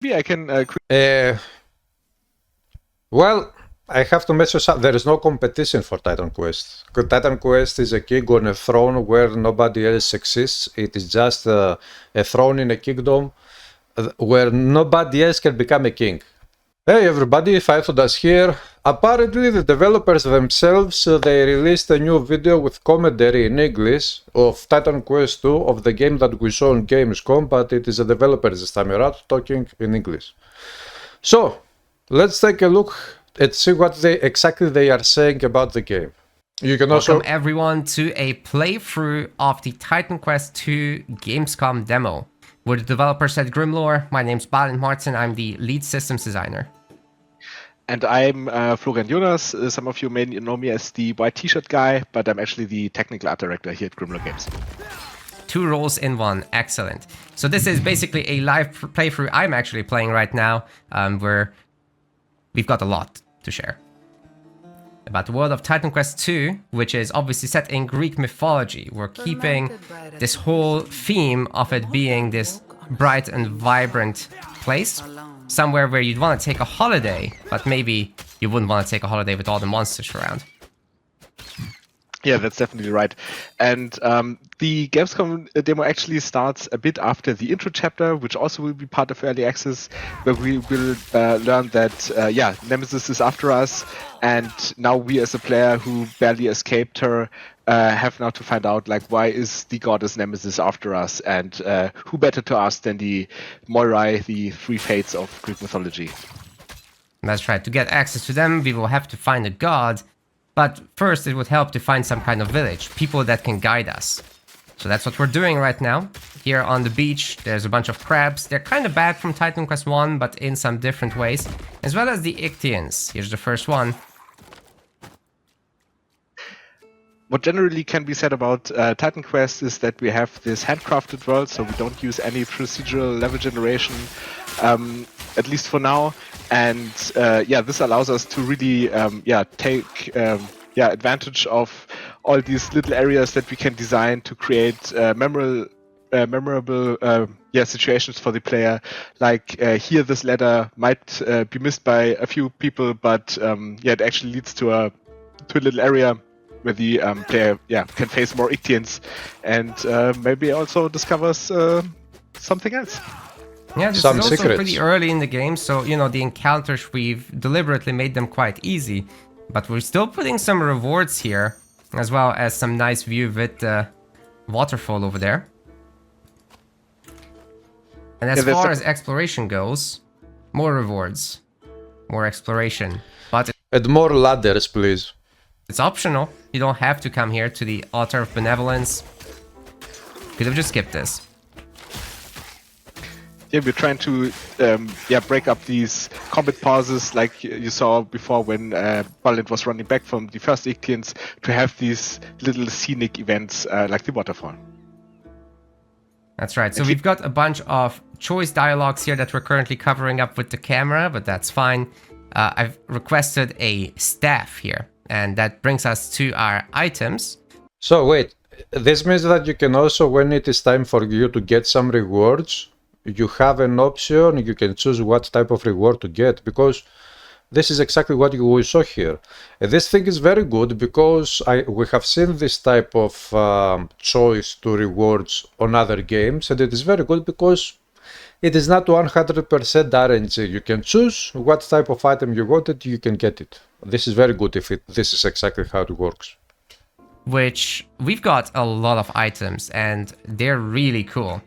Maybe I can Well, I have to mention there is no competition for Titan Quest. Titan Quest is a king on a throne where nobody else exists. It is just a throne in a kingdom where nobody else can become a king. Hey everybody, Phythodas here. Apparently the developers themselves, they released a new video with commentary in English of Titan Quest 2 of the game that we saw on Gamescom, but it is the developers this time around talking in English. So, let's take a look and see what exactly they are saying about the game. You can Welcome also... everyone to a playthrough of the Titan Quest 2 Gamescom demo. We're the developers at Grimlore. My name's Balin Martin. I'm the lead systems designer. And I'm Florian Jonas. Some of you may know me as the white t-shirt guy, but I'm actually the technical art director here at Grimlock Games. 2 roles in 1. Excellent. So this is basically a live playthrough I'm actually playing right now, where we've got a lot to share about the world of Titan Quest 2, which is obviously set in Greek mythology. We're keeping this whole theme of it being this bright and vibrant place, somewhere where you'd want to take a holiday, but maybe you wouldn't want to take a holiday with all the monsters around. Yeah, that's definitely right. And the Gamescom demo actually starts a bit after the intro chapter, which also will be part of early access, where we will learn that Nemesis is after us, and now we as a player who barely escaped her have now to find out like why is the goddess Nemesis after us, and who better to ask than the Moirai, the 3 fates of Greek mythology. That's right. To get access to them, we will have to find a god. But first, it would help to find some kind of village, people that can guide us. So that's what we're doing right now. Here on the beach, there's a bunch of crabs. They're kind of back from Titan Quest 1, but in some different ways. As well as the Ichthyians. Here's the first one. What generally can be said about Titan Quest is that we have this handcrafted world, so we don't use any procedural level generation, at least for now. And this allows us to really take advantage of all these little areas that we can design to create memorable situations for the player. Like here, this ladder might be missed by a few people, but it actually leads to a little area where the player can face more Ichthyians and maybe also discovers something else. Yeah, this Some is also secrets. pretty early in the game, so, you know, the encounters, we've deliberately made them quite easy. But we're still putting some rewards here, as well as some nice view with the waterfall over there. And as far as exploration goes, more rewards, more exploration. But And more ladders, please. it's optional. You don't have to come here to the Altar of Benevolence. Could have just skipped this. Yeah, we're trying to break up these combat pauses like you saw before when Balint was running back from the first Ichthyians, to have these little scenic events like the waterfall. That's right. So we've got a bunch of choice dialogues here that we're currently covering up with the camera, but that's fine. I've requested a staff here, and that brings us to our items. So wait, this means that you can also, when it is time for you to get some rewards, you have an option, you can choose what type of reward to get, because this is exactly what we saw here. And this thing is very good because we have seen this type of choice to rewards on other games, and it is very good because it is not 100% RNG. You can choose what type of item you wanted, you can get it. This is very good if this is exactly how it works. Which we've got a lot of items, and they're really cool.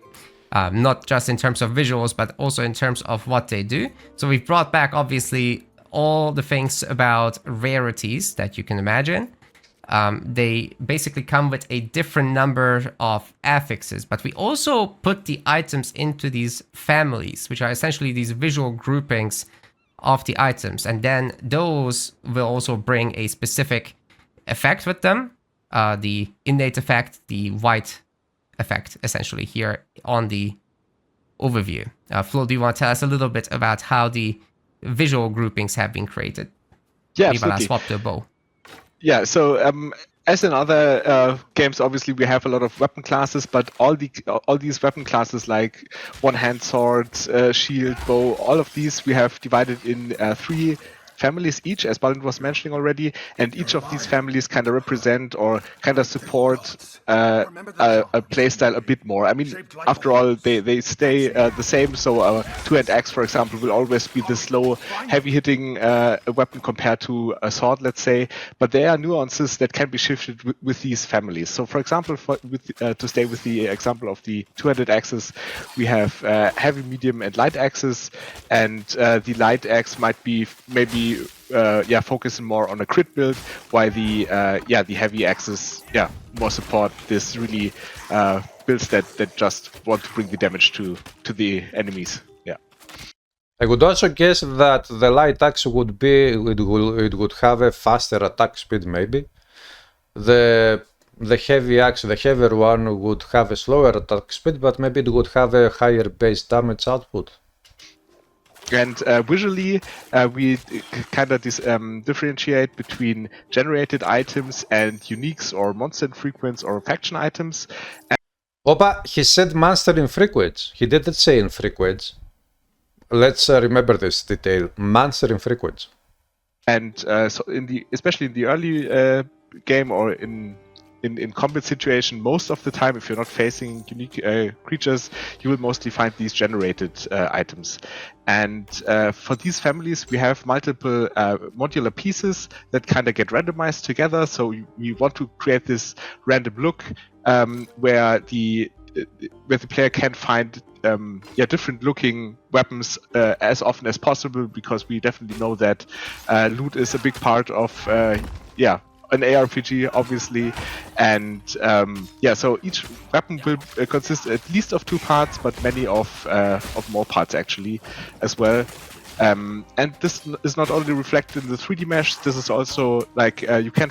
Not just in terms of visuals, but also in terms of what they do. So we've brought back, obviously, all the things about rarities that you can imagine. They basically come with a different number of affixes, but we also put the items into these families, which are essentially these visual groupings of the items. And then those will also bring a specific effect with them. The innate effect, the white effect, essentially, here on the overview. Flo, do you want to tell us a little bit about how the visual groupings have been created? Yeah, Maybe I'll absolutely. swap the bow. Yeah, so as in other games, obviously we have a lot of weapon classes, but all these weapon classes like one-hand sword, shield, bow, all of these we have divided in 3 families each, as Balint was mentioning already, and each of these families kind of represent or kind of support a playstyle a bit more. I mean, after all, they stay the same. So two-hand axe, for example, will always be the slow, heavy-hitting weapon compared to a sword, let's say. But there are nuances that can be shifted with these families. So, for example, to stay with the example of the two-handed axes, we have heavy, medium, and light axes, and the light axe might be maybe focusing more on a crit build, while the heavy axes more support this really builds that just want to bring the damage to the enemies. Yeah. I would also guess that the light axe would would have a faster attack speed maybe. The heavy axe, the heavier one, would have a slower attack speed, but maybe it would have a higher base damage output. And visually, we kind of differentiate between generated items and uniques or monster infrequents or faction items. Opa, he said monster infrequents. He didn't say infrequents. Let's remember this detail. Monster infrequents. And so especially in the early game or in combat situation, most of the time, if you're not facing unique creatures, you will mostly find these generated items. And for these families, we have multiple modular pieces that kind of get randomized together. So we want to create this random look where the player can find different looking weapons as often as possible, because we definitely know that loot is a big part of an ARPG, obviously, and so each weapon will consist at least of 2 parts, but many of more parts actually as well. And this is not only reflected in the 3D mesh. This is also like you can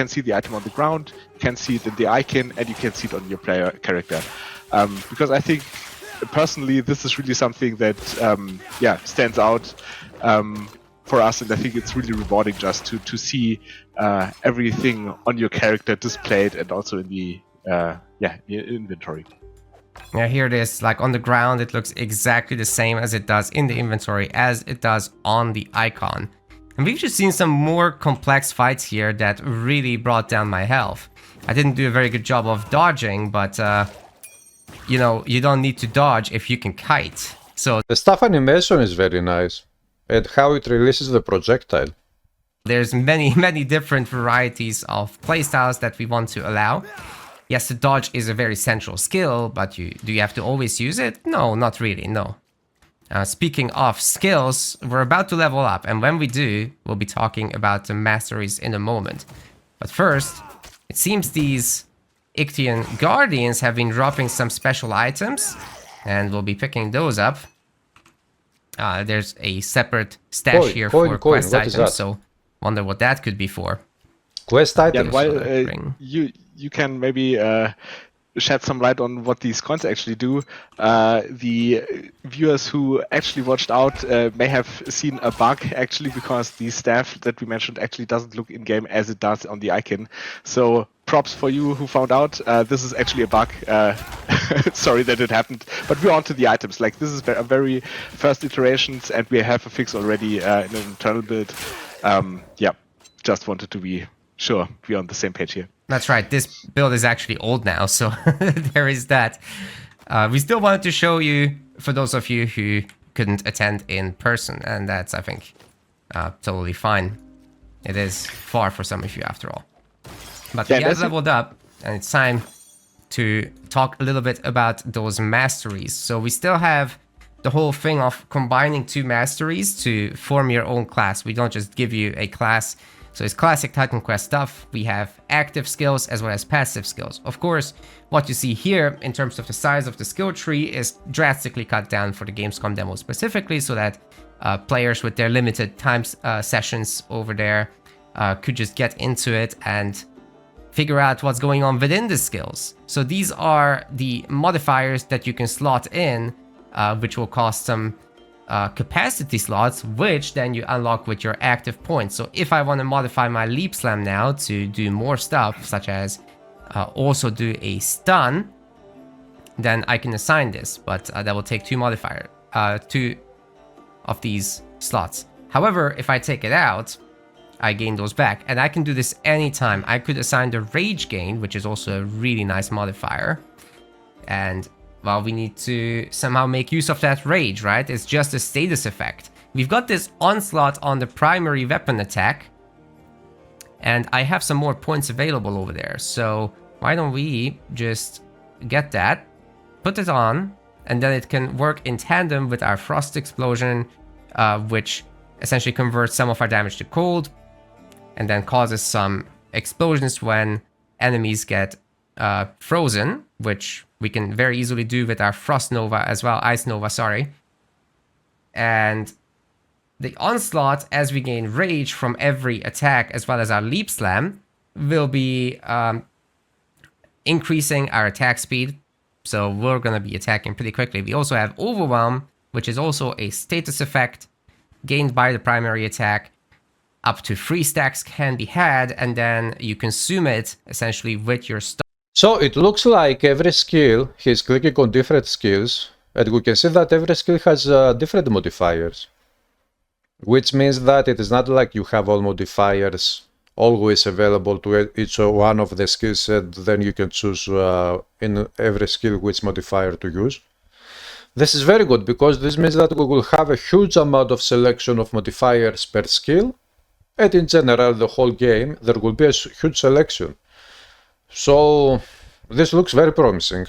see the item on the ground, you can see it in the icon, and you can see it on your player character. Because I think personally this is really something that stands out for us, and I think it's really rewarding just to see everything on your character displayed and also in the inventory. Yeah, here it is. Like on the ground, it looks exactly the same as it does in the inventory, as it does on the icon. And we've just seen some more complex fights here that really brought down my health. I didn't do a very good job of dodging, but you don't need to dodge if you can kite. So the staff animation is very nice, and how it releases the projectile. There's many different varieties of playstyles that we want to allow. Yes, the dodge is a very central skill, but do you have to always use it? No, not really, no. Speaking of skills, we're about to level up, and when we do, we'll be talking about the masteries in a moment. But first, it seems these Ictian Guardians have been dropping some special items, and we'll be picking those up. There's a separate stash here for quest items, so wonder what that could be for. Quest items. Yeah, you can maybe shed some light on what these coins actually do. The viewers who actually watched out may have seen a bug actually, because the staff that we mentioned actually doesn't look in game as it does on the icon. So props for you who found out. This is actually a bug. Sorry that it happened, but we're on to the items. Like, this is a very first iterations, and we have a fix already in an internal build. Just wanted to be sure we're on the same page here. That's right. This build is actually old now, so there is that. We still wanted to show you, for those of you who couldn't attend in person, and that's, I think, totally fine. It is far for some of you, after all. But we have leveled up, and it's time to talk a little bit about those masteries. So we still have the whole thing of combining 2 masteries to form your own class. We don't just give you a class. So it's classic Titan Quest stuff. We have active skills as well as passive skills. Of course, what you see here in terms of the size of the skill tree is drastically cut down for the Gamescom demo specifically, so that players with their limited time sessions over there could just get into it and figure out what's going on within the skills. So these are the modifiers that you can slot in, which will cost some capacity slots, which then you unlock with your active points. So if I want to modify my leap slam now to do more stuff, such as also do a stun, then I can assign this, but that will take two of these slots. However, if I take it out, I gain those back, and I can do this anytime. I could assign the rage gain, which is also a really nice modifier, and well, we need to somehow make use of that rage, right? It's just a status effect. We've got this onslaught on the primary weapon attack, and I have some more points available over there, so why don't we just get that, put it on, and then it can work in tandem with our frost explosion, which essentially converts some of our damage to cold, and then causes some explosions when enemies get frozen, which we can very easily do with our Frost Nova as well, Ice Nova, sorry. And the Onslaught, as we gain Rage from every attack, as well as our Leap Slam, will be increasing our attack speed, so we're going to be attacking pretty quickly. We also have Overwhelm, which is also a status effect gained by the primary attack. Up to 3 stacks can be had, and then you consume it essentially with your stuff. So it looks like every skill, he's clicking on different skills, and we can see that every skill has different modifiers. Which means that it is not like you have all modifiers always available to each one of the skills, and then you can choose in every skill which modifier to use. This is very good, because this means that we will have a huge amount of selection of modifiers per skill, and in general the whole game there will be a huge selection. So this looks very promising.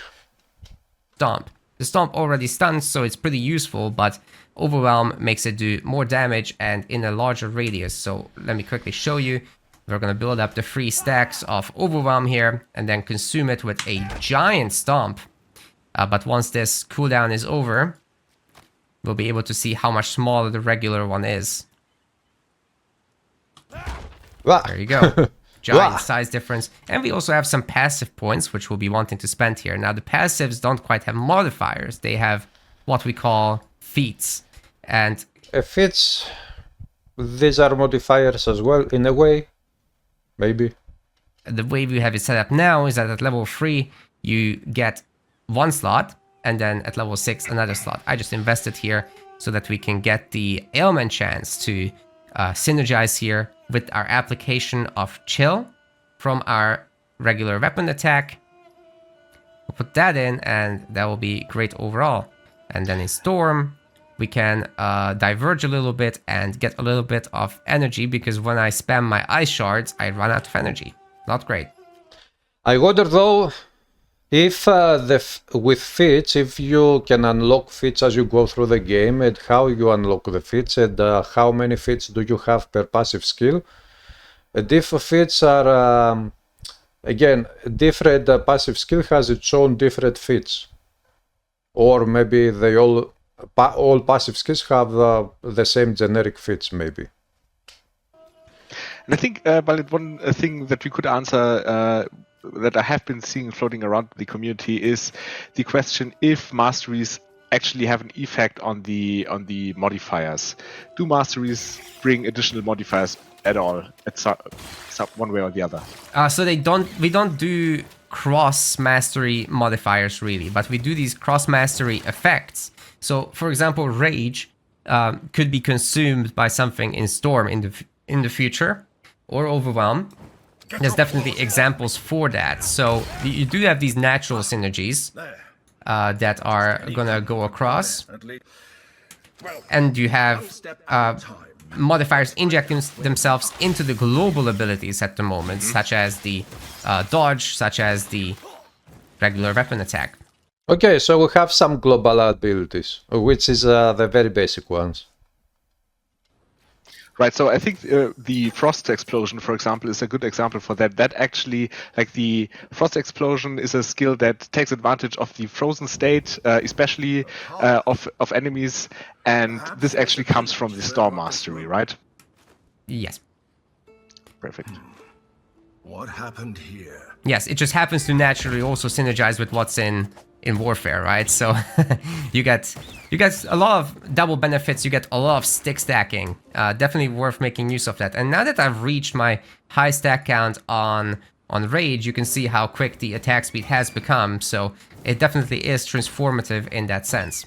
Stomp. The Stomp already stuns, so it's pretty useful, but Overwhelm makes it do more damage and in a larger radius. So let me quickly show you. We're going to build up the 3 stacks of Overwhelm here and then consume it with a giant Stomp. But once this cooldown is over, we'll be able to see how much smaller the regular one is. There you go. Giant size difference. And we also have some passive points, which we'll be wanting to spend here. Now, the passives don't quite have modifiers. They have what we call feats. And feats, these are modifiers as well, in a way. Maybe. The way we have it set up now is that at level 3, you get 1 slot, and then at level 6, another slot. I just invested here so that we can get the ailment chance to synergize here with our application of chill from our regular weapon attack. We'll put that in, and that will be great overall. And then in Storm, we can diverge a little bit and get a little bit of energy, because when I spam my ice shards, I run out of energy. Not great. I wonder though, if with feats, if you can unlock feats as you go through the game, and how you unlock the feats, and how many feats do you have per passive skill. And if feats are, again, different passive skill has its own different feats. Or maybe they all passive skills have the same generic feats, maybe. And I think, but one thing that we could answer that I have been seeing floating around the community is the question if masteries actually have an effect on the modifiers. Do masteries bring additional modifiers at all, at some one way or the other? So we don't do cross mastery modifiers really, but we do these cross mastery effects. So, for example, Rage could be consumed by something in Storm in the future, or Overwhelm. There's definitely examples for that. So you do have these natural synergies that are gonna go across, and you have modifiers injecting themselves into the global abilities at the moment, such as the dodge, such as the regular weapon attack. Okay, so we have some global abilities, which is the very basic ones. Right, so I think the Frost Explosion, for example, is a good example for that. That actually, like the Frost Explosion is a skill that takes advantage of the frozen state, especially of enemies, and this actually comes from the Storm Mastery, right? Yes. Perfect. What happened here? Yes, it just happens to naturally also synergize with what's in in warfare, right? So you get a lot of double benefits. You get a lot of stick stacking. Definitely worth making use of that. And now that I've reached my high stack count on Rage, you can see how quick the attack speed has become. So it definitely is transformative in that sense.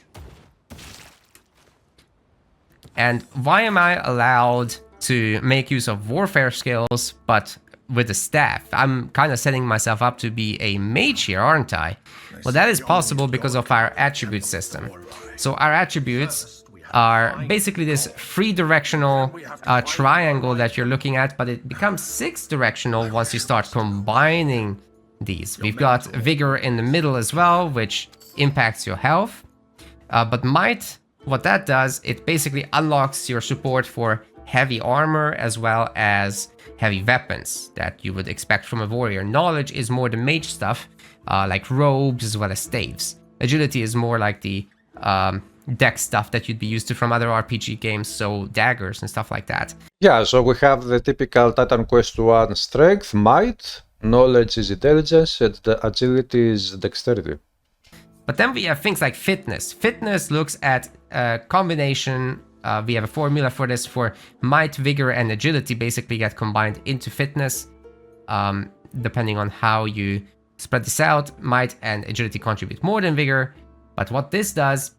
And why am I allowed to make use of warfare skills, but with the staff? I'm kind of setting myself up to be a mage here, aren't I? Well, that is possible because of our attribute system. So our attributes are basically this 3-directional triangle that you're looking at, but it becomes 6-directional once you start combining these. We've got Vigor in the middle as well, which impacts your health. But Might, what that does, it basically unlocks your support for heavy armor as well as heavy weapons that you would expect from a warrior. Knowledge is more the mage stuff, like robes as well as staves. Agility is more like the deck stuff that you'd be used to from other RPG games, so daggers and stuff like that. Yeah, so we have the typical Titan Quest 1 strength, might, knowledge is intelligence, and the agility is dexterity. But then we have things like fitness. Fitness looks at a combination. We have a formula for this, for might, vigor, and agility basically get combined into fitness. Depending on how you spread this out, might and agility contribute more than vigor. But what this does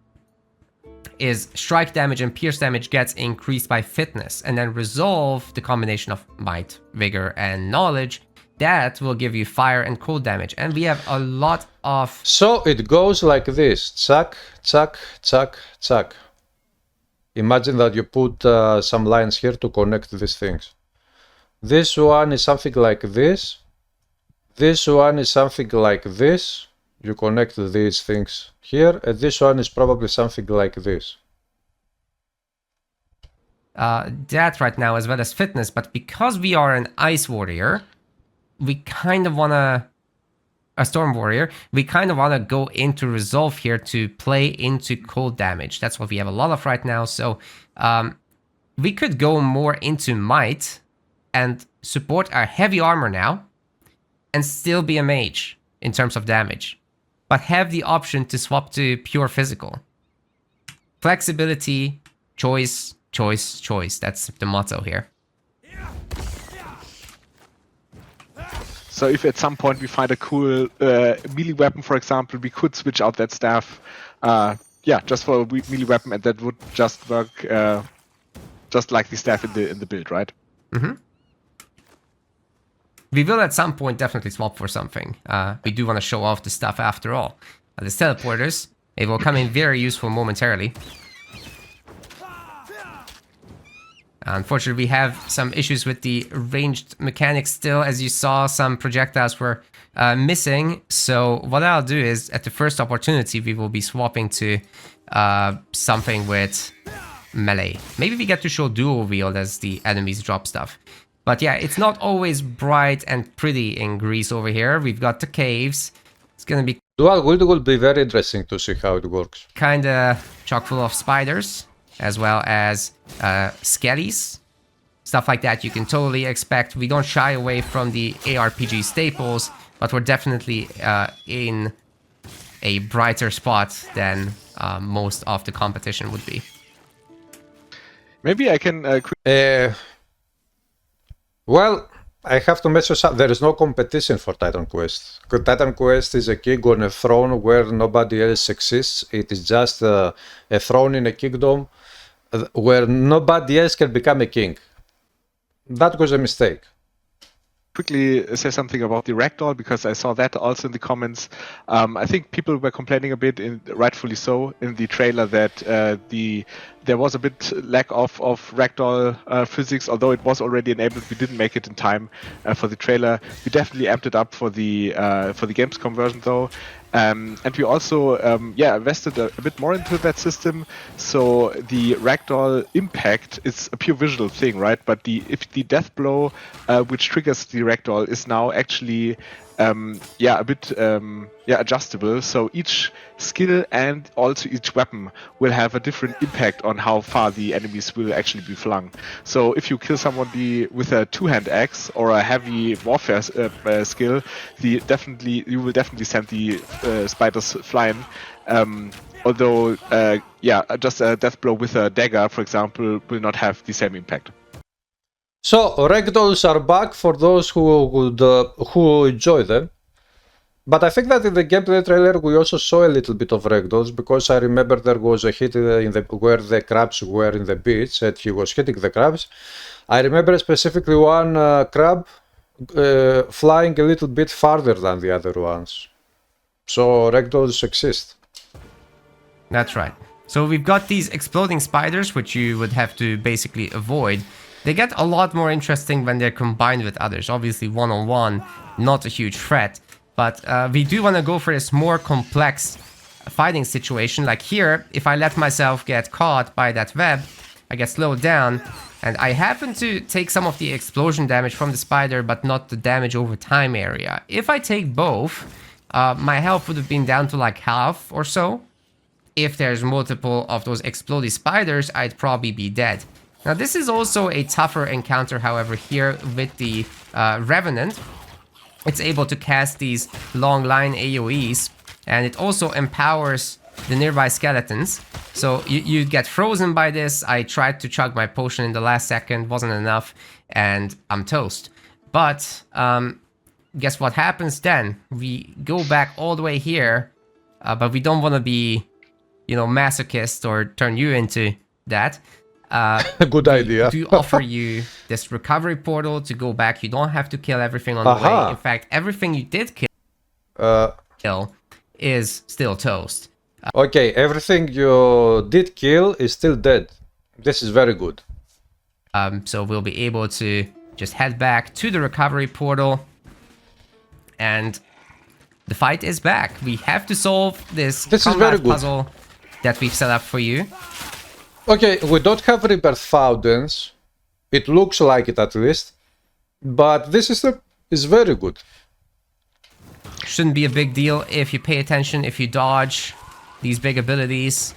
is strike damage and pierce damage gets increased by fitness, and then resolve, the combination of might, vigor, and knowledge, that will give you fire and cold damage. And we have a lot of... So it goes like this, chuck, chuck, chuck, chuck. Imagine that you put some lines here to connect these things. This one is something like this. This one is something like this. You connect these things here, and this one is probably something like this. That right now, as well as fitness, but because we are an ice warrior, we kind of wanna... a storm warrior, we kind of wanna go into resolve here to play into cold damage. That's what we have a lot of right now, so we could go more into might and support our heavy armor now, and still be a mage in terms of damage, but have the option to swap to pure physical. Flexibility, choice, choice, choice. That's the motto here. So if at some point we find a cool melee weapon, for example, we could switch out that staff, just for a melee weapon, and that would just work just like the staff in the build, right? Mm-hmm. We will at some point definitely swap for something. We do want to show off the stuff after all. The teleporters, it will come in very useful momentarily. Unfortunately, we have some issues with the ranged mechanics still. As you saw, some projectiles were missing. So what I'll do is, at the first opportunity, we will be swapping to something with melee. Maybe we get to show dual wield as the enemies drop stuff. But yeah, it's not always bright and pretty in Greece over here. We've got the caves. It's gonna be Dual wield will be very interesting to see how it works. kinda chock full of spiders, as well as skellies. Stuff like that you can totally expect. We don't shy away from the ARPG staples, but we're definitely in a brighter spot than most of the competition would be. Maybe I can Well, I have to mention something. There is no competition for Titan Quest. Titan Quest is a king on a throne where nobody else exists. It is just a throne in a kingdom where nobody else can become a king. That was a mistake. quickly say something about the ragdoll, because I saw that also in the comments. I think people were complaining a bit, rightfully so, in the trailer that there was a bit lack of ragdoll physics, although it was already enabled. We didn't make it in time for the trailer. We definitely amped it up for the Gamescom version though. And we also invested a bit more into that system. So the ragdoll impact is a pure visual thing, right? But if the death blow, which triggers the ragdoll, is now actually a bit adjustable. So each skill and also each weapon will have a different impact on how far the enemies will actually be flung. So if you kill somebody with a two-hand axe or a heavy warfare skill, you will definitely send the spiders flying. Although, just a death blow with a dagger, for example, will not have the same impact. So ragdolls are back for those who enjoy them. But I think that in the gameplay trailer we also saw a little bit of ragdolls, because I remember there was a hit where the crabs were in the beach and he was hitting the crabs. I remember specifically one crab flying a little bit farther than the other ones. So ragdolls exist. That's right. So we've got these exploding spiders, which you would have to basically avoid. They get a lot more interesting when they're combined with others. Obviously, one-on-one, not a huge threat. But we do want to go for this more complex fighting situation. Like here, if I let myself get caught by that web, I get slowed down. And I happen to take some of the explosion damage from the spider, but not the damage over time area. If I take both, my health would have been down to like half or so. If there's multiple of those exploding spiders, I'd probably be dead. Now this is also a tougher encounter, however, here with the Revenant. It's able to cast these long line AoEs, and it also empowers the nearby skeletons. So you get frozen by this. I tried to chug my potion in the last second, wasn't enough, and I'm toast. But guess what happens then? We go back all the way here, but we don't want to be, masochist or turn you into that. Good idea. We do offer you this recovery portal to go back. You don't have to kill everything on the way. In fact, everything you did kill is still toast. Okay, everything you did kill is still dead. This is very good. So we'll be able to just head back to the recovery portal, and the fight is back. We have to solve this combat puzzle that we've set up for you. Okay, we don't have rebirth fountains. It looks like it at least. But this is very good. Shouldn't be a big deal if you pay attention, if you dodge these big abilities,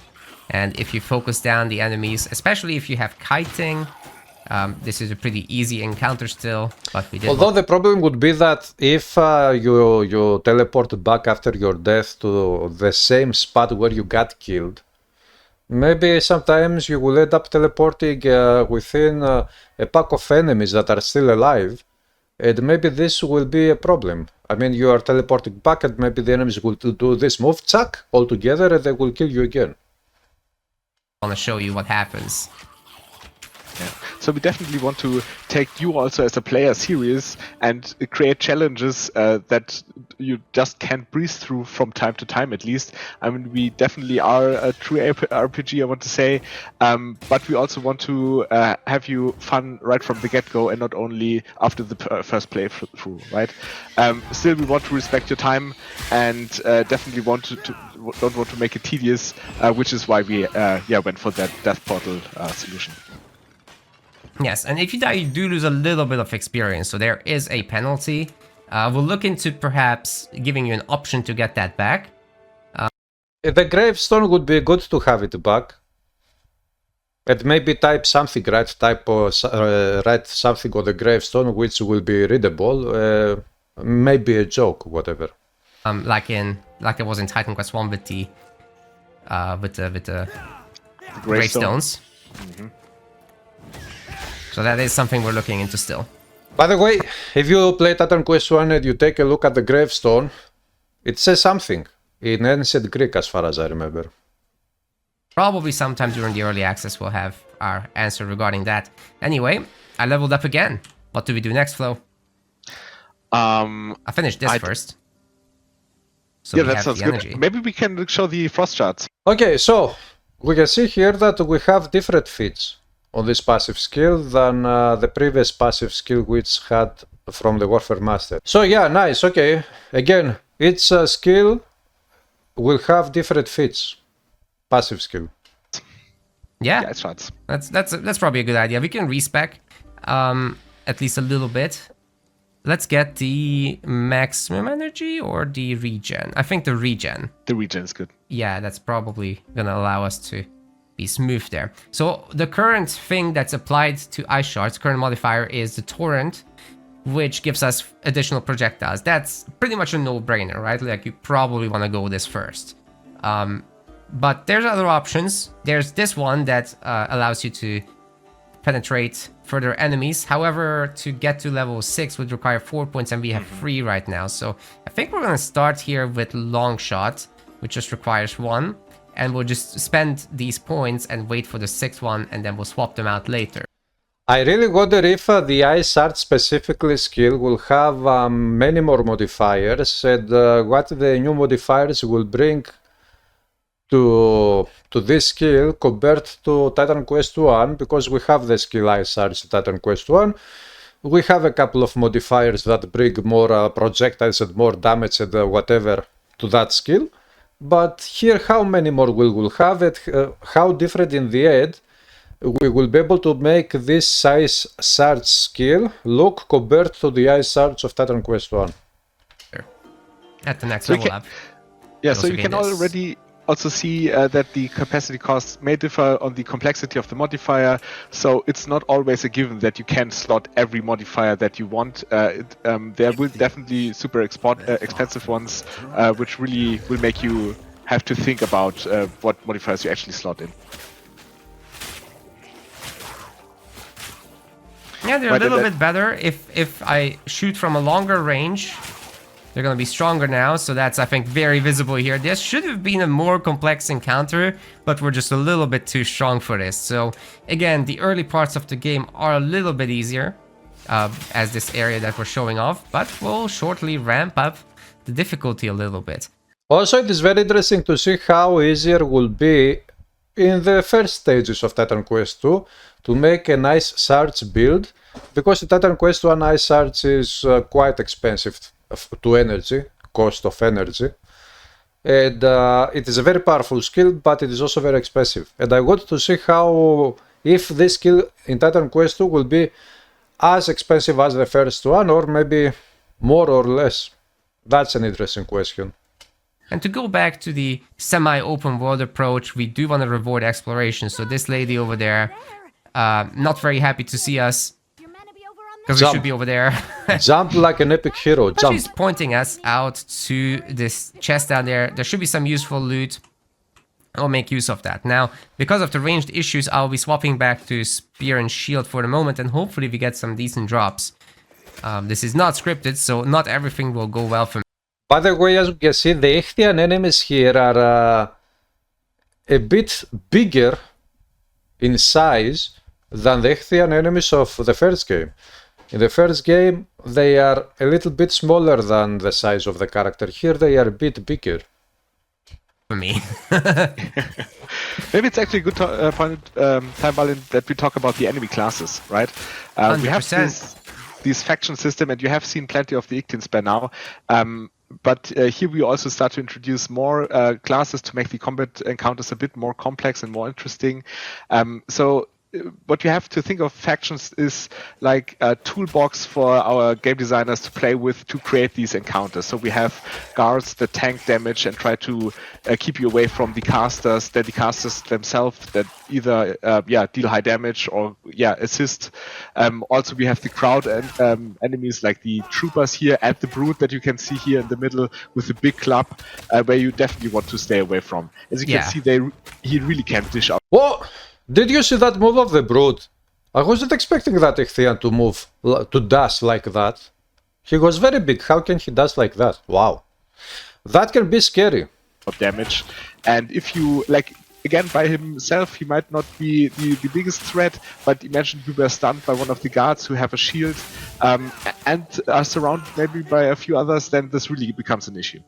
and if you focus down the enemies, especially if you have kiting. This is a pretty easy encounter still, but we did. Although the problem would be that if you teleport back after your death to the same spot where you got killed, maybe sometimes you will end up teleporting within a pack of enemies that are still alive, and maybe this will be a problem. I mean, you are teleporting back and maybe the enemies will do this move, chuck, all together, and they will kill you again. I want to show you what happens. Yeah. So we definitely want to take you also as a player serious and create challenges that you just can't breeze through from time to time, at least. I mean, we definitely are a true RPG, I want to say, but we also want to have you fun right from the get-go and not only after the first playthrough, right? Still, we want to respect your time and definitely don't want to make it tedious, which is why we went for that death portal solution. Yes, and if you die, you do lose a little bit of experience, so there is a penalty. We'll look into perhaps giving you an option to get that back. The gravestone would be good to have it back. And maybe type something, right? Write something on the gravestone which will be readable. Maybe a joke, whatever. Like it was in Titan Quest 1 with the gravestones. Mm-hmm. So that is something we're looking into still. By the way, if you play Titan Quest 1 and you take a look at the gravestone, it says something in ancient Greek as far as I remember. Probably sometime during the early access we'll have our answer regarding that. Anyway, I leveled up again. What do we do next, Flo? I finished this first. So that sounds good. Maybe we can show the frost charts. Okay, so we can see here that we have different feats on this passive skill than the previous passive skill which had from the Warfare Master. So yeah, nice, okay. Again, each skill will have different feats. Passive skill. Yeah, that's probably a good idea. We can respec at least a little bit. let's get the maximum energy or the regen. I think the regen. The regen is good. Yeah, that's probably gonna allow us to be smooth there. So the current thing that's applied to ice shards, current modifier, is the torrent, which gives us additional projectiles. That's pretty much a no-brainer, right? Like, you probably want to go this first. But there's other options. There's this one that allows you to penetrate further enemies. However, to get to level 6 would require 4 points, and we have 3 right now. So I think we're gonna start here with long shot, which just requires 1. And we'll just spend these points and wait for the 6th one, and then we'll swap them out later. I really wonder if the Ice Art specifically skill will have many more modifiers, and what the new modifiers will bring to this skill compared to Titan Quest 1, because we have the skill Ice Arts in Titan Quest 1. We have a couple of modifiers that bring more projectiles and more damage and whatever to that skill. But here, how many more we will have it, how different in the end we will be able to make this Ice Sarge skill look compared to the Ice Sarge of Titan Quest 1. At the next So level can- up. Yeah, Also so you gain can this. already also see that the capacity costs may differ on the complexity of the modifier. So it's not always a given that you can slot every modifier that you want. There will definitely super expensive ones, which really will make you have to think about what modifiers you actually slot in. Yeah, they're a But little that- bit better. If I shoot from a longer range, they're going to be stronger now. So that's, I think, very visible here. This should have been a more complex encounter, but we're just a little bit too strong for this. So again, the early parts of the game are a little bit easier as this area that we're showing off, but we'll shortly ramp up the difficulty a little bit. Also, it is very interesting to see how easier will be in the first stages of Titan Quest 2 to make a nice Sarge build, because in Titan Quest 1 Ice Sarge is quite expensive to energy, cost of energy, and it is a very powerful skill, but it is also very expensive. And I want to see how, if this skill in Titan Quest 2 will be as expensive as the first one, or maybe more or less. That's an interesting question. And to go back to the semi-open world approach, we do want to reward exploration. So this lady over there, not very happy to see us, because we Jump. should be over there. Jump like an epic hero, But jump. she's pointing us out to this chest down there. There should be some useful loot. I'll make use of that. Now, because of the ranged issues, I'll be swapping back to spear and shield for the moment, and hopefully we get some decent drops. This is not scripted, so not everything will go well for me. By the way, as you can see, the Ichthian enemies here are a bit bigger in size than the Ichthian enemies of the first game. In the first game, they are a little bit smaller than the size of the character. Here, they are a bit bigger. For me. Maybe it's actually a good point, time, Balin, that we talk about the enemy classes, right? We have 100%. this faction system, and you have seen plenty of the Ictins by now. But here we also start to introduce more classes to make the combat encounters a bit more complex and more interesting. So what you have to think of factions is like a toolbox for our game designers to play with to create these encounters. So we have guards that tank damage and try to keep you away from the casters. Then the casters themselves that either deal high damage or assist. Also we have the crowd and enemies like the troopers here and the brute that you can see here in the middle with the big club, where you definitely want to stay away from. As you can see, he really can dish out. Whoa! Did you see that move of the Brute? I wasn't expecting that Ichthian to move, to dash like that. He was very big, how can he dash like that? Wow. That can be scary. Damage. And if you, like, again, by himself, he might not be the biggest threat, but imagine you were stunned by one of the guards who have a shield and are surrounded maybe by a few others, then this really becomes an issue.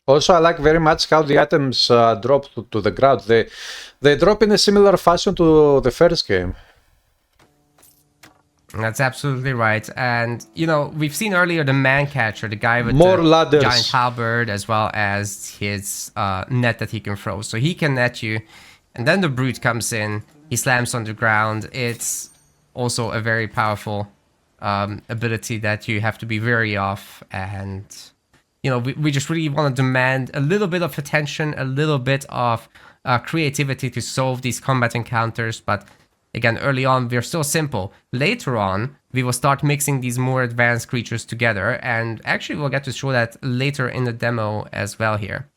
Also, I like very much how the items drop to the ground. They drop in a similar fashion to the first game. That's absolutely right. And, you know, we've seen earlier the man catcher, the guy with More the ladders. giant halberd, as well as his net that he can throw. So he can net you. And then the brute comes in. He slams on the ground. It's also a very powerful ability that you have to be wary of. And, you know, we just really want to demand a little bit of attention, a little bit of creativity to solve these combat encounters. But again, early on, we're still simple. Later on, we will start mixing these more advanced creatures together. And actually, we'll get to show that later in the demo as well here.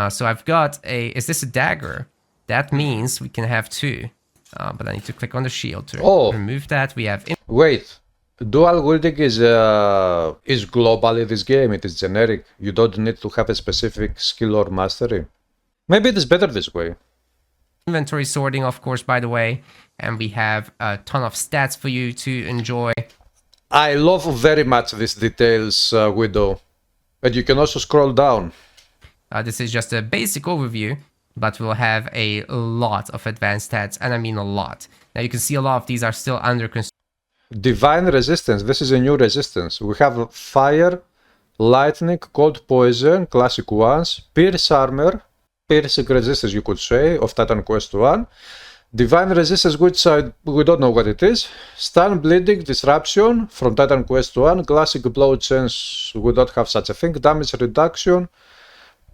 So I've got is this a dagger? That means we can have two. But I need to click on the shield to remove that. We have... Wait. Dual wielding is global in this game. It is generic. You don't need to have a specific skill or mastery. Maybe it is better this way. Inventory sorting, of course, by the way. And we have a ton of stats for you to enjoy. I love very much these details, Widow. But you can also scroll down. This is just a basic overview, but we'll have a lot of advanced stats, and I mean a lot. Now you can see a lot of these are still under construction. Divine resistance. This is a new resistance. We have fire, lightning, cold poison, classic ones, pierce armor, piercing resistance, you could say, of Titan Quest 1. Divine resistance, which we don't know what it is. Stun, bleeding, disruption from Titan Quest 1. Classic blow chance, we don't have such a thing. Damage reduction.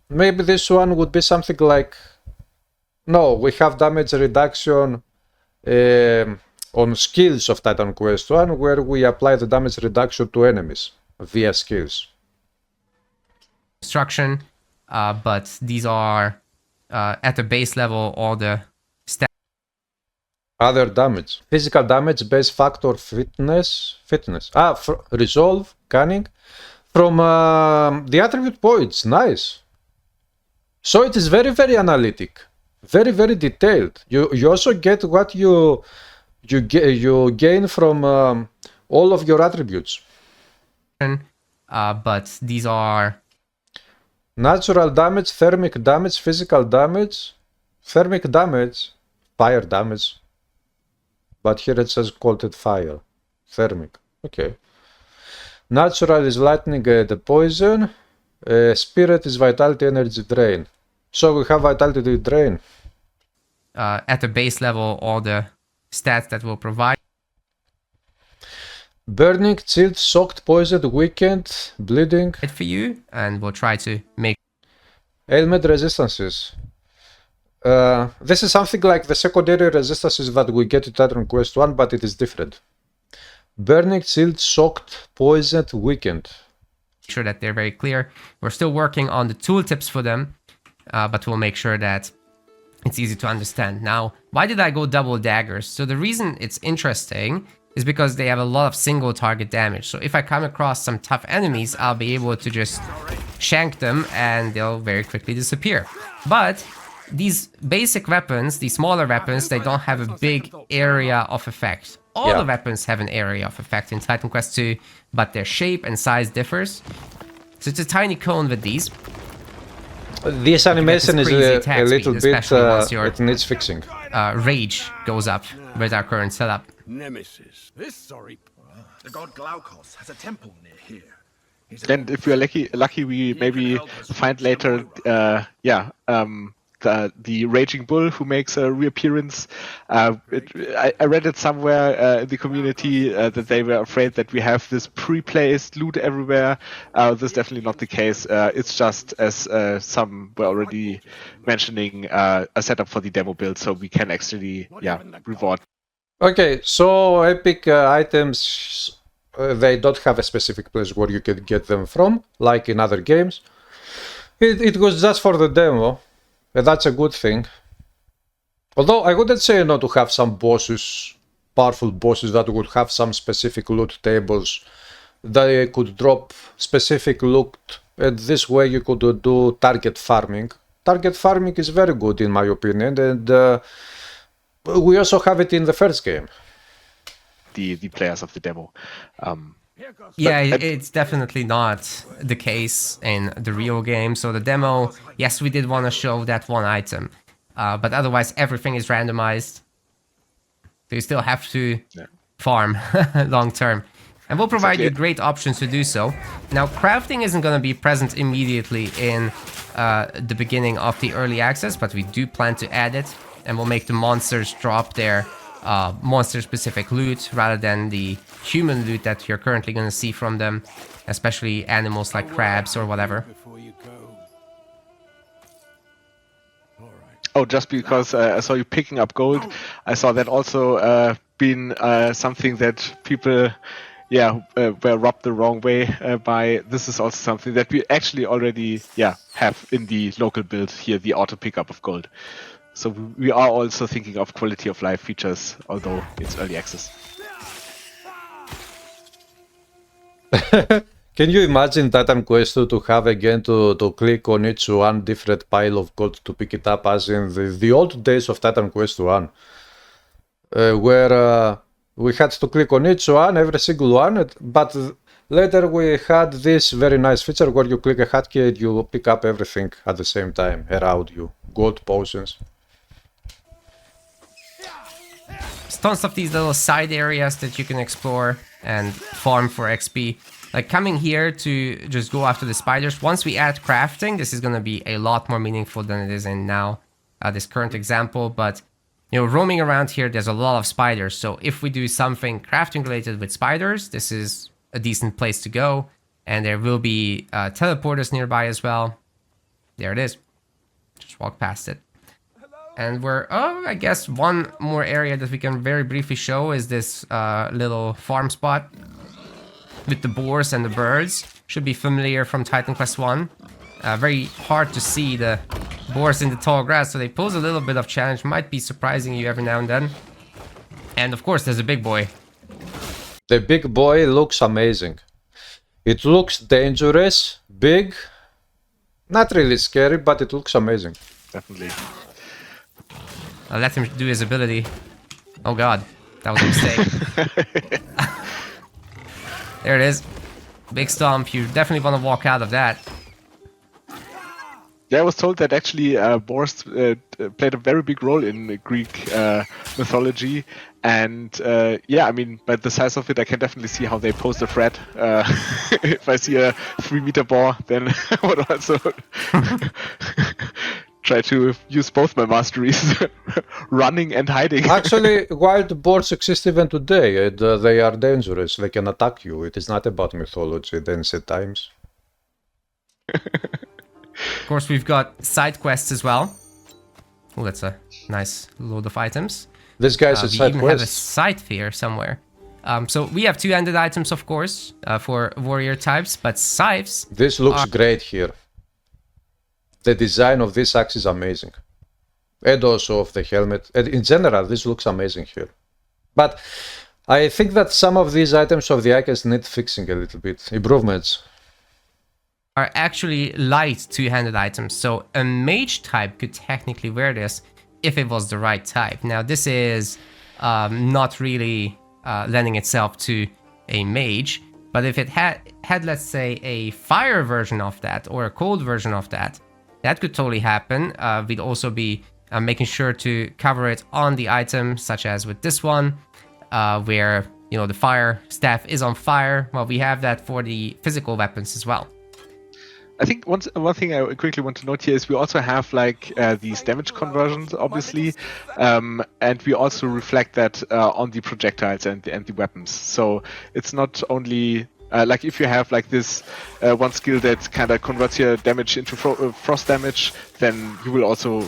Maybe this one would be something like... No, we have damage reduction on skills of Titan Quest 1, where we apply the damage reduction to enemies via skills. Construction, but these are at the base level all the stats. Other damage. Physical damage, base factor, fitness. Resolve, cunning. From the attribute points, nice. So it is very, very analytic, very, very detailed. You also get what you gain from all of your attributes. But these are natural damage, thermic damage, physical damage, thermic damage, fire damage. But here it says called it fire, thermic. Okay. Natural is lightning, the poison. Spirit is vitality, energy drain. So we have vitality drain. At the base level, all the stats that will provide. Burning, chilled, soaked, poisoned, weakened, bleeding. For you, and we'll try to make ailment resistances. This is something like the secondary resistances that we get in Titan Quest 1, but it is different. Burning, chilled, soaked, poisoned, weakened. Sure that they're very clear. We're still working on the tooltips for them, but we'll make sure that it's easy to understand. Now, why did I go double daggers? So the reason it's interesting is because they have a lot of single target damage. So if I come across some tough enemies, I'll be able to just shank them and they'll very quickly disappear. But these basic weapons, these smaller weapons, they don't have a big area of effect. All the weapons have an area of effect in Titan Quest 2, but their shape and size differs. So it's a tiny cone with these. This animation is a little bit, it needs fixing. Rage goes up with our current setup. Nemesis. This sorry. The god Glaukos has a temple near here. And if we are lucky, we maybe find later, the Raging Bull who makes a reappearance. I read it somewhere in the community that they were afraid that we have this pre-placed loot everywhere. This is definitely not the case. It's just, as some were already mentioning, a setup for the demo build, so we can actually, reward. Okay, so epic items, they don't have a specific place where you can get them from, like in other games. It was just for the demo. That's a good thing. Although I wouldn't say no to have some bosses, powerful bosses that would have some specific loot tables. They could drop specific loot, and this way you could do target farming. Target farming is very good in my opinion, and we also have it in the first game. The players of the demo. It's definitely not the case in the real game. So the demo, yes, we did want to show that one item, but otherwise everything is randomized. So you still have to farm long term. And we'll provide you great options to do so. Now, crafting isn't going to be present immediately in the beginning of the early access, but we do plan to add it. And we'll make the monsters drop their monster-specific loot rather than the human loot that you're currently going to see from them, especially animals like crabs or whatever. Before you go. All right. Oh, just because I saw you picking up gold, I saw that also been something that people, were rubbed the wrong way by. This is also something that we actually already, have in the local build here, the auto pickup of gold. So we are also thinking of quality of life features, although it's early access. Can you imagine Titan Quest 2 to have again to click on each one different pile of gold to pick it up, as in the old days of Titan Quest 1, where we had to click on each one, every single one, but later we had this very nice feature where you click a hotkey and you pick up everything at the same time around you. Gold potions. There's tons of these little side areas that you can explore and farm for XP. Like coming here to just go after the spiders. Once we add crafting, this is going to be a lot more meaningful than it is in now, this current example. But, you know, roaming around here, there's a lot of spiders. So if we do something crafting related with spiders, this is a decent place to go. And there will be teleporters nearby as well. There it is. Just walk past it. And I guess one more area that we can very briefly show is this little farm spot with the boars and the birds. Should be familiar from Titan Quest 1. Very hard to see the boars in the tall grass, so they pose a little bit of challenge. Might be surprising you every now and then. And of course, there's a big boy. The big boy looks amazing. It looks dangerous, big, not really scary, but it looks amazing. Definitely. I'll let him do his ability. Oh god, that was a mistake. There it is. Big stomp. You definitely want to walk out of that. Yeah, I was told that actually boars played a very big role in Greek mythology, and I mean, by the size of it, I can definitely see how they pose a threat. If I see a 3-meter boar, then I would also try to use both my masteries, running and hiding. Actually, wild boars exist even today, and they are dangerous. They can attack you. It is not about mythology, the ancient times. Of course, we've got side quests as well. Oh, that's a nice load of items. This guy's a We side even have a quest. scythe here somewhere. So we have two-handed items, of course, for warrior types, but scythes... This looks great here. The design of this axe is amazing. And also of the helmet. And in general, this looks amazing here. But I think that some of these items of the icons need fixing a little bit. Improvements. are actually light two-handed items. So a mage type could technically wear this if it was the right type. Now this is not really lending itself to a mage, but if it had let's say a fire version of that or a cold version of that, that could totally happen. We'd also be making sure to cover it on the item, such as with this one, where you know the fire staff is on fire. Well, we have that for the physical weapons as well. I think one thing I quickly want to note here is we also have like these damage conversions, obviously, and we also reflect that on the projectiles and the weapons. So it's not only like if you have like this one skill that kind of converts your damage into frost damage, then you will also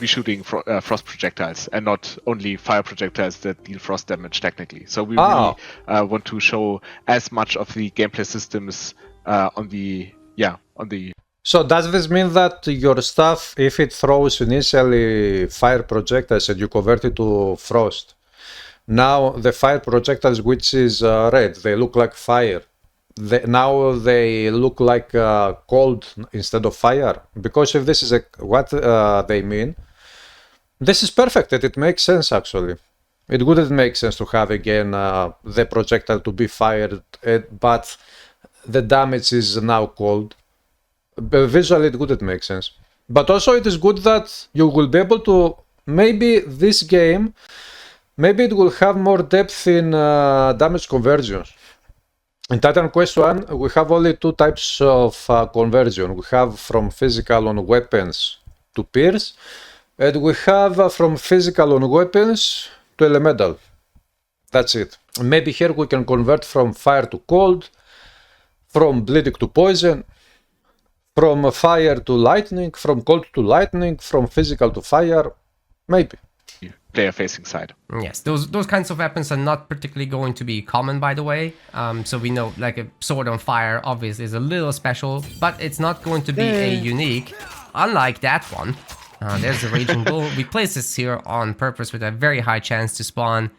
be shooting frost projectiles and not only fire projectiles that deal frost damage technically. So we really want to show as much of the gameplay systems on the So does this mean that your stuff, if it throws initially fire projectiles and you convert it to frost, now the fire projectiles which is red, they look like fire. Now they look like cold instead of fire? Because if this is what they mean, this is perfect and it makes sense actually. It wouldn't make sense to have again the projectile to be fired, but the damage is now cold. But visually it wouldn't make sense. But also it is good that you will be able to, maybe this game, maybe it will have more depth in damage conversions. In Titan Quest 1 we have only two types of conversion. We have from physical on weapons to pierce, and we have from physical on weapons to elemental. That's it. Maybe here we can convert from fire to cold, from bleeding to poison, from fire to lightning, from cold to lightning, from physical to fire. Maybe. Player facing side. Yes, those kinds of weapons are not particularly going to be common, by the way. So we know like a sword on fire obviously is a little special, but it's not going to be a unique, unlike that one. There's the Raging Bull. We placed this here on purpose with a very high chance to spawn,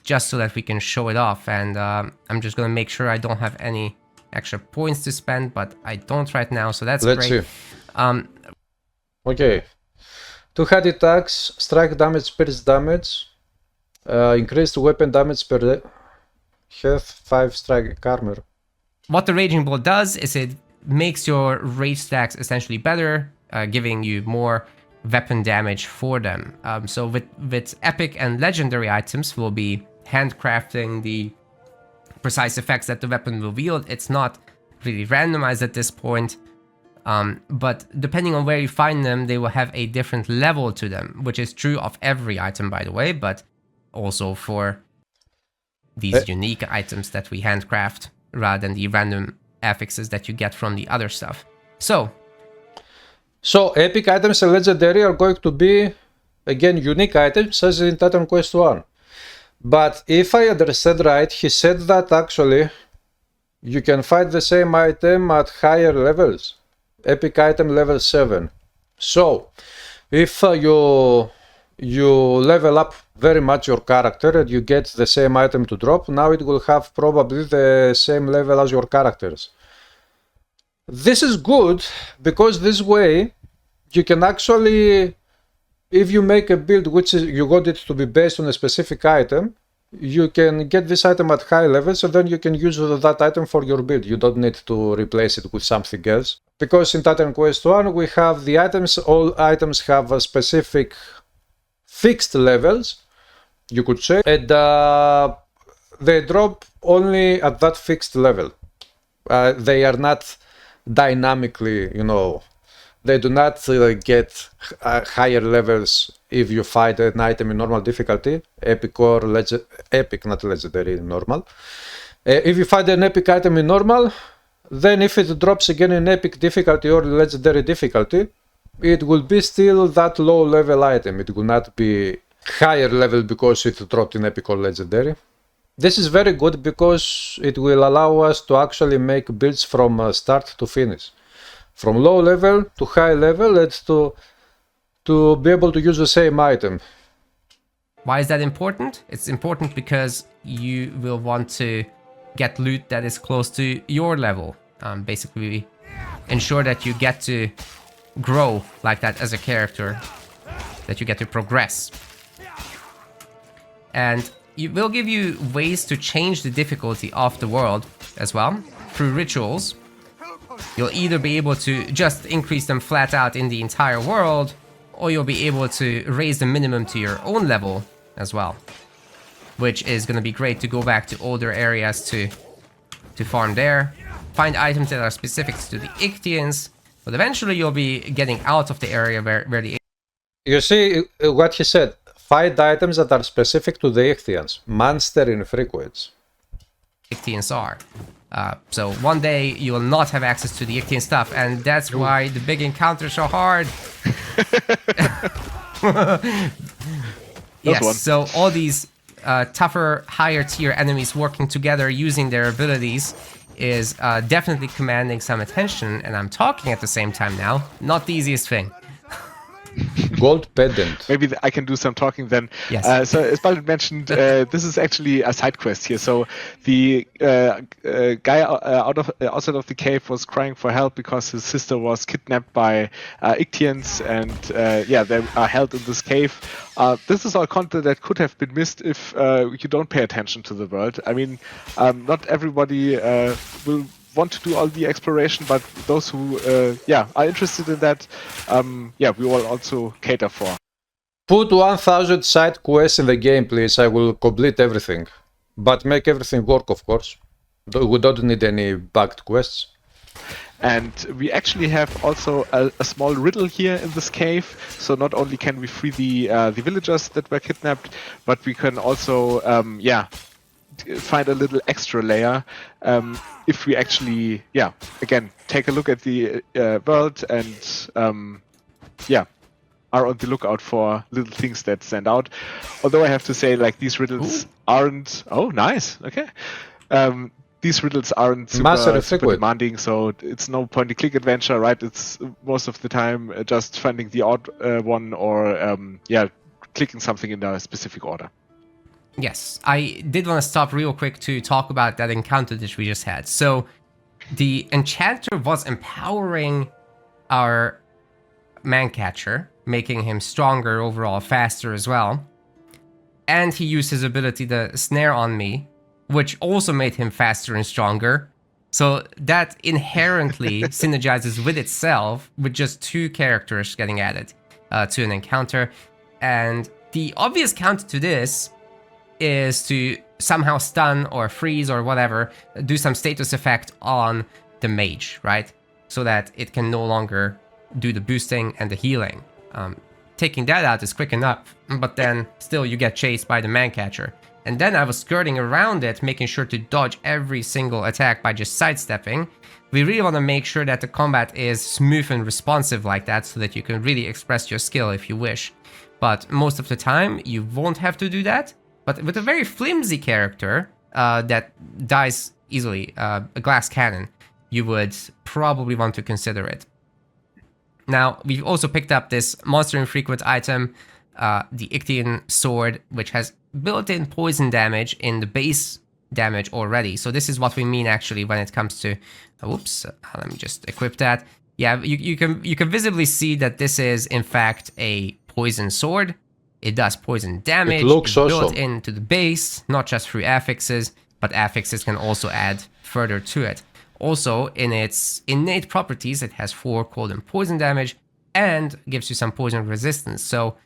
just so that we can show it off. And I'm just going to make sure I don't have any extra points to spend, but I don't right now, so that's Let's great. see. Okay. 2 head attacks, strike damage, pierce damage, increased weapon damage per health, 5 strike armor. What the Raging Bull does is it makes your rage stacks essentially better, giving you more weapon damage for them. So with epic and legendary items, we'll be handcrafting the precise effects that the weapon will wield. It's not really randomized at this point, but depending on where you find them, they will have a different level to them, which is true of every item, by the way, but also for these unique items that we handcraft rather than the random affixes that you get from the other stuff. So epic items and legendary are going to be, again, unique items as in Titan Quest 1. But if I understand right, he said that actually you can find the same item at higher levels. Epic item level 7. So, if you level up very much your character and you get the same item to drop, now it will have probably the same level as your characters. This is good because this way you can actually, if you make a build which is, you want it to be based on a specific item, you can get this item at high levels and then you can use that item for your build. You don't need to replace it with something else. Because in Titan Quest 1 we have the items, all items have a specific fixed levels, you could say, and they drop only at that fixed level. They are not dynamically, they do not get higher levels if you find an item in normal difficulty, epic or epic, not legendary, normal. If you find an epic item in normal, then if it drops again in epic difficulty or legendary difficulty, it will be still that low level item. It will not be higher level because it dropped in epic or legendary. This is very good because it will allow us to actually make builds from start to finish. From low level to high level and to be able to use the same item. why is that important? It's important because you will want to get loot that is close to your level. Basically ensure that you get to grow like that as a character, that you get to progress. And it will give you ways to change the difficulty of the world as well through rituals. You'll either be able to just increase them flat out in the entire world, or you'll be able to raise the minimum to your own level as well, which is going to be great to go back to older areas to farm there, find items that are specific to the Ichthyians, but eventually you'll be getting out of the area where the... You see what he said, find items that are specific to the Ichthyians, monster infrequents. Ichthyians are. So one day you will not have access to the Ichthyian stuff, and that's why the big encounters are hard. Yes, so all these tougher, higher tier enemies working together using their abilities is definitely commanding some attention, and I'm talking at the same time now. Not the easiest thing. Gold pendant. Maybe I can do some talking then. Yes. So as Baldur mentioned, this is actually a side quest here. So the guy outside of the cave was crying for help because his sister was kidnapped by Ichthyians, and they are held in this cave. This is all content that could have been missed if you don't pay attention to the world. I mean, not everybody will want to do all the exploration, but those who are interested in that, we will also cater for. Put 1000 side quests in the game, please. I will complete everything, but make everything work, of course. We don't need any bugged quests. And we actually have also a small riddle here in this cave. So not only can we free the villagers that were kidnapped, but we can also find a little extra layer if we actually again take a look at the world and are on the lookout for little things that stand out. Although I have to say, like, these riddles aren't. Oh, nice. Okay. These riddles aren't super demanding, so it's no point-and-click adventure, right? It's most of the time just finding the odd one or clicking something in a specific order. Yes, I did want to stop real quick to talk about that encounter that we just had. So the enchanter was empowering our mancatcher, making him stronger overall, faster as well. And he used his ability to snare on me, which also made him faster and stronger. So that inherently synergizes with itself with just two characters getting added to an encounter. And the obvious counter to this is to somehow stun or freeze or whatever, do some status effect on the mage, right? So that it can no longer do the boosting and the healing. Taking that out is quick enough, but then still you get chased by the mancatcher. And then I was skirting around it, making sure to dodge every single attack by just sidestepping. We really want to make sure that the combat is smooth and responsive like that, so that you can really express your skill if you wish. But most of the time, you won't have to do that. But with a very flimsy character that dies easily, a glass cannon, you would probably want to consider it. Now, we've also picked up this monster infrequent item, the Ichthyan sword, which has built-in poison damage in the base damage already. So this is what we mean actually when it comes to... whoops, let me just equip that. Yeah, you can visibly see that this is in fact a poison sword. It does poison damage. It looks awesome. Built into the base, not just through affixes, but affixes can also add further to it. Also, in its innate properties, it has 4 cold and poison damage and gives you some poison resistance. So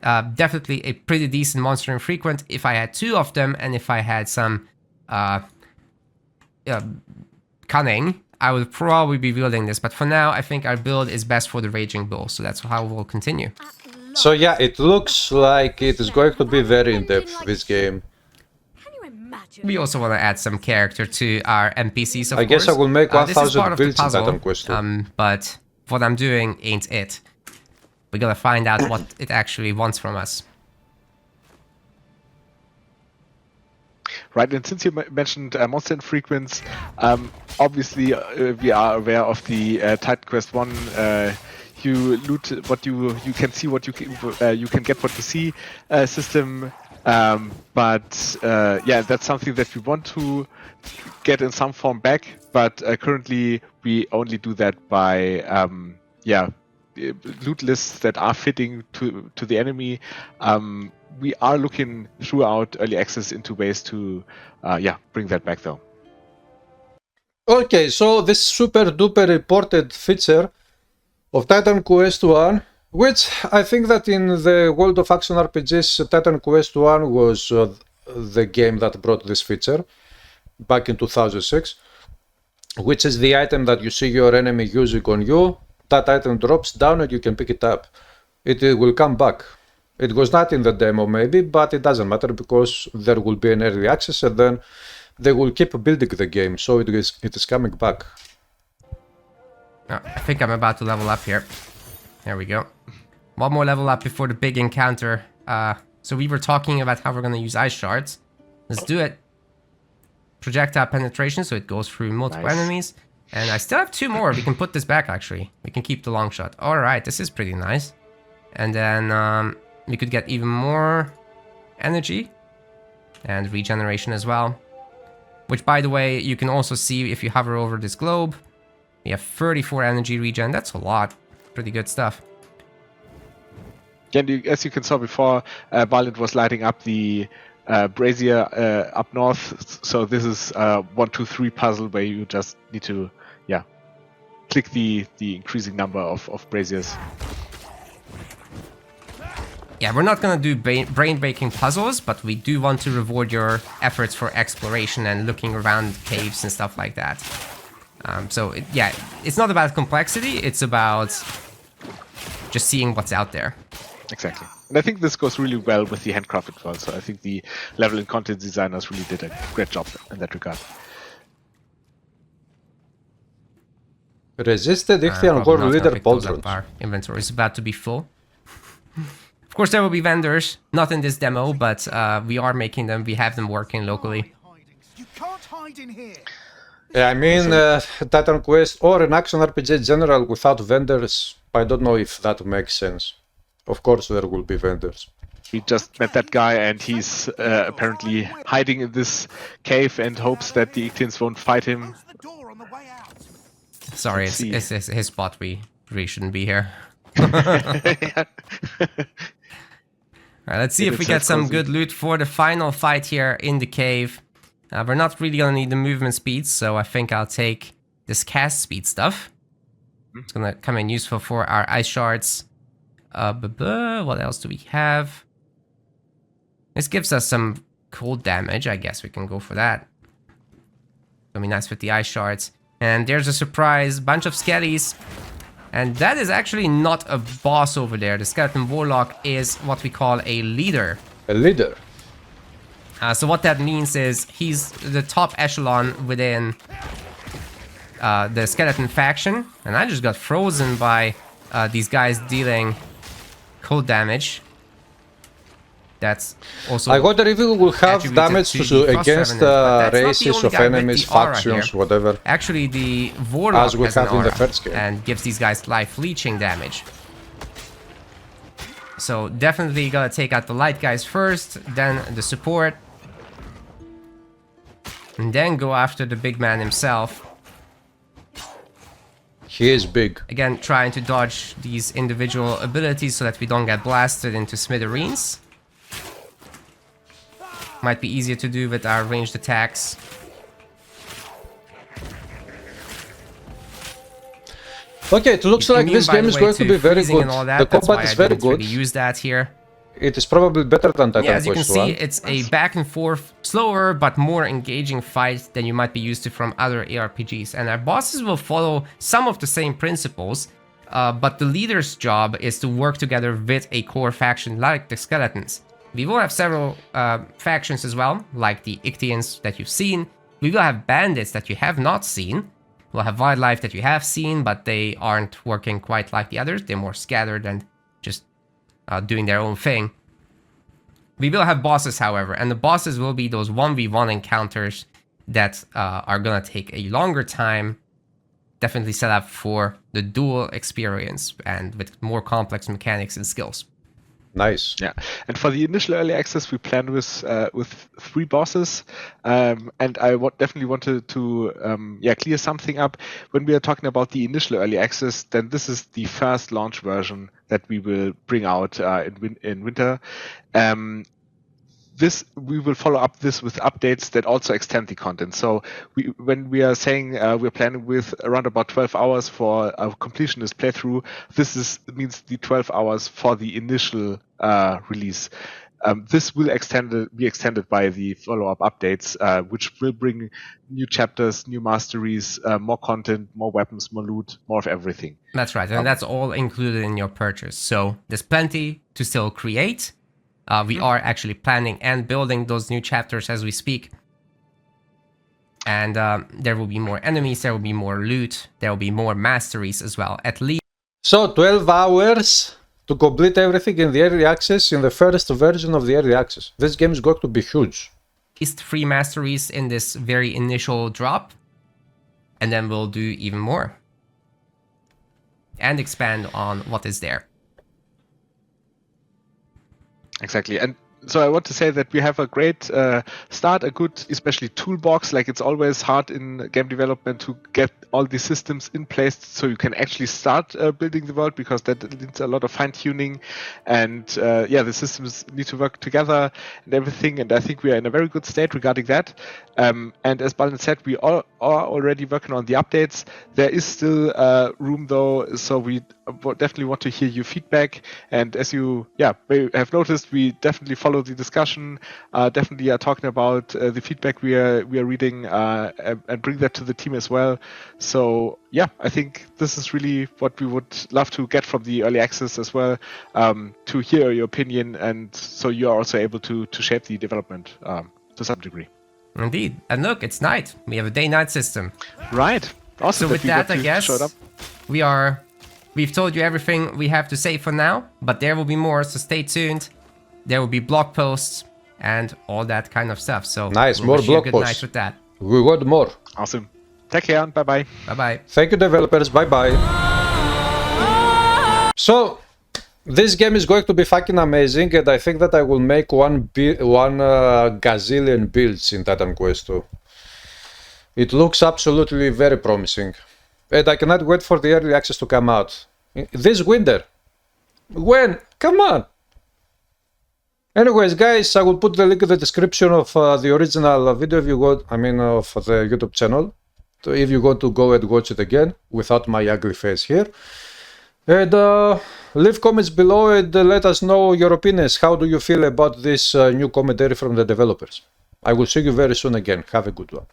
definitely a pretty decent monster infrequent. If I had 2 of them and if I had some cunning, I would probably be wielding this. But for now, I think our build is best for the Raging Bull. So that's how we'll continue. So yeah, it looks like it is going to be very in-depth, this game. We also want to add some character to our NPCs, of course. I guess I will make 1000 builds in puzzle, Titan Quest 2. But what I'm doing ain't it. We gotta find out what it actually wants from us. Right, and since you mentioned monster infrequents, obviously we are aware of the Titan Quest 1 you loot what you can see what you can get what you see system. But that's something that we want to get in some form back, but currently we only do that by loot lists that are fitting to the enemy. We are looking throughout early access into ways to bring that back though. Okay, so this super duper reported feature of Titan Quest 1, which I think that in the world of action RPGs, Titan Quest 1 was the game that brought this feature back in 2006, which is the item that you see your enemy using on you. That item drops down and you can pick it up. It will come back. It was not in the demo maybe, but it doesn't matter because there will be an early access and then they will keep building the game, so it is coming back. Oh, I think I'm about to level up here. There we go. One more level up before the big encounter. So we were talking about how we're going to use ice shards. Let's do it. Projectile penetration, so it goes through multiple enemies. And I still have 2 more. We can put this back, actually. We can keep the long shot. All right, this is pretty nice. And then we could get even more energy. And regeneration as well. Which, by the way, you can also see if you hover over this globe. We have 34 energy regen. That's a lot. Pretty good stuff. Yeah, as you can saw before, Barlet was lighting up the brazier up north. So this is a 1, 2, 3 puzzle where you just need to, click the increasing number of braziers. Yeah, we're not gonna do brain-breaking puzzles, but we do want to reward your efforts for exploration and looking around caves and stuff like that. Yeah, it's not about complexity, it's about just seeing what's out there. Exactly. And I think this goes really well with the handcrafted world. So I think the level and content designers really did a great job in that regard. Resisted Ichthian Probably War not gonna Leader pick those up. Pauldrons. Our inventory is about to be full. Of course, there will be vendors, not in this demo, but we are making them. We have them working locally. You can't hide in here. Yeah, I mean, Titan Quest or an action RPG in general without vendors, I don't know if that makes sense. Of course, there will be vendors. We just met that guy, and he's apparently hiding in this cave and hopes that the Ictians won't fight him. Close the door on the way out. Sorry, Let's it's his spot. We really shouldn't be here. Yeah. Alright, let's see if we get some good loot for the final fight here in the cave. We're not really gonna need the movement speed, so I think I'll take this cast speed stuff. It's gonna come in useful for our ice shards. What else do we have? This gives us some cold damage. I guess we can go for that. Gonna be nice with the ice shards. And there's a surprise bunch of skellies. And that is actually not a boss over there. The Skeleton Warlock is what we call a leader. A leader. So what that means is he's the top echelon within the Skeleton faction. And I just got frozen by these guys dealing cold damage. That's also... I wonder if it will have attributed damage to the Frost against Revenant, but that's not the races only of guy with enemies, the aura factions, here. whatever. Actually, the Warlock As we has an have in the aura first game. and gives these guys life leeching damage. So definitely gotta take out the light guys first, then the support. And then go after the big man himself. He is big. Again, trying to dodge these individual abilities so that we don't get blasted into smithereens. Might be easier to do with our ranged attacks. Okay, it looks like Immune, this by game the is way, going to be very freezing good. and all that. The That's why combat is I very didn't good. really use that here. It is probably better than Titan Yeah, as you can Quest see, 1. it's a back and forth, slower but more engaging fight than you might be used to from other ARPGs. And our bosses will follow some of the same principles, but the leader's job is to work together with a core faction like the Skeletons. We will have several factions as well, like the Ictians that you've seen. We will have bandits that you have not seen. We'll have wildlife that you have seen, but they aren't working quite like the others. They're more scattered and just doing their own thing. We will have bosses, however, and the bosses will be those 1v1 encounters that are gonna take a longer time. Definitely set up for the duel experience and with more complex mechanics and skills. Nice. Yeah, and for the initial early access, we planned with 3 bosses, and I definitely wanted to clear something up. When we are talking about the initial early access, then this is the first launch version that we will bring out in winter. We will follow up this with updates that also extend the content. So when we are saying we're planning with around about 12 hours for a completionist playthrough, this means the 12 hours for the initial release. This will be extended by the follow-up updates, which will bring new chapters, new masteries, more content, more weapons, more loot, more of everything. That's right, and that's all included in your purchase. So there's plenty to still create. We are actually planning and building those new chapters as we speak. And there will be more enemies, there will be more loot, there will be more masteries as well, at least. So 12 hours to complete everything in the early access, in the first version of the early access. This game is going to be huge. At least 3 masteries in this very initial drop. And then we'll do even more. And expand on what is there. Exactly. And so I want to say that we have a great start, a good, especially toolbox. Like, it's always hard in game development to get all the systems in place so you can actually start building the world, because that needs a lot of fine tuning. And the systems need to work together and everything. And I think we are in a very good state regarding that. And as Balin said, we are already working on the updates. There is still room though, so we definitely want to hear your feedback. And as you may have noticed, we definitely follow follow the discussion. Definitely are talking about the feedback we are reading and bring that to the team as well. So yeah, I think this is really what we would love to get from the early access as well, to hear your opinion, and so you are also able to shape the development to some degree. Indeed. And look, it's night. We have a day-night system. Right. Awesome. So with we that, got I to guess show it up. we've told you everything we have to say for now, but there will be more, so stay tuned. There will be blog posts and all that kind of stuff. So Nice, we'll more wish you a blog good posts. night with that. We want more. Awesome. Take care. Bye bye. Bye-bye. Thank you, developers. Bye bye. So, this game is going to be fucking amazing, and I think that I will make one gazillion builds in Titan Quest 2. It looks absolutely very promising, and I cannot wait for the early access to come out this winter. When? Come on! Anyways, guys, I will put the link in the description of the original video if you go, of the YouTube channel. So if you want to go and watch it again without my ugly face here. And leave comments below and let us know your opinions. How do you feel about this new commentary from the developers? I will see you very soon again. Have a good one.